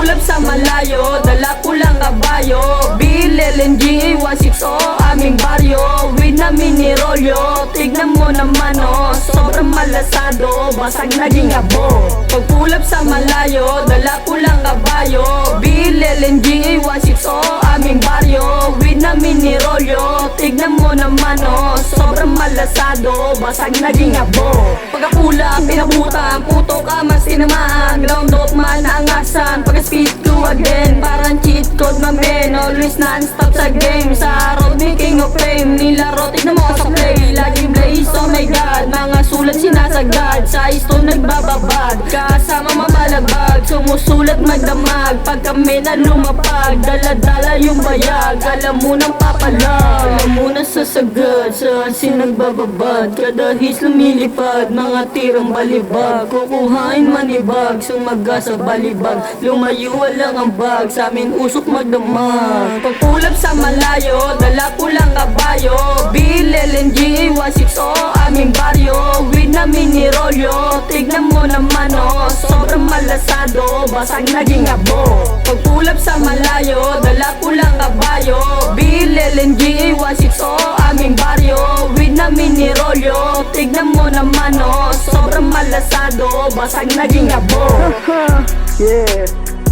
Pagpulap sa malayo, dala ko lang kabayo. BLLNG 160 aming baryo. Weed na minirolyo, tignan mo naman oh. Sobrang malasado, basag naging abo. Pagpulap sa malayo, dala ko lang kabayo. BLLNG 160 aming baryo. Weed na minirolyo, tignan mo naman oh. Sobrang malasado, basag naging abo. Pagkapula, pinabutang, puto ka man sinamahan. Ground up man naangasan, pagka-speed ko again. Parang cheat code mamen, always non-stop sa game. Sa road ni King of Fame, nilaro tignan mo sa play. Laging blaze, oh my god, mga sulat sinasagad. Sa stone nagbababad, kasama mamalabag. Sumusulat magdamag, pag kami na lumapag. Dala-dala yung bayag, alam mo nang papalag. Alam mo na sasagad, saan sinagbababad. Kada hits lumilipad, mga tirang balibag. Kukuhain manibag, sumaga sa balibag. Lumayo walang ambag, sa amin usok magdamag. Pagpulap sa malayo, dala ko lang kabayo. BLLNG 160 aming baryo. Weed na minirolyo, tignan mo naman oh. Sobrang malasado, basag naging abo. Pagpulap sa malayo, dala ko lang kabayo. BLLNG 160 aming baryo. Weed na minirolyo, tignan mo naman oh. Sobrang malasado, basag naging abo. Yeah.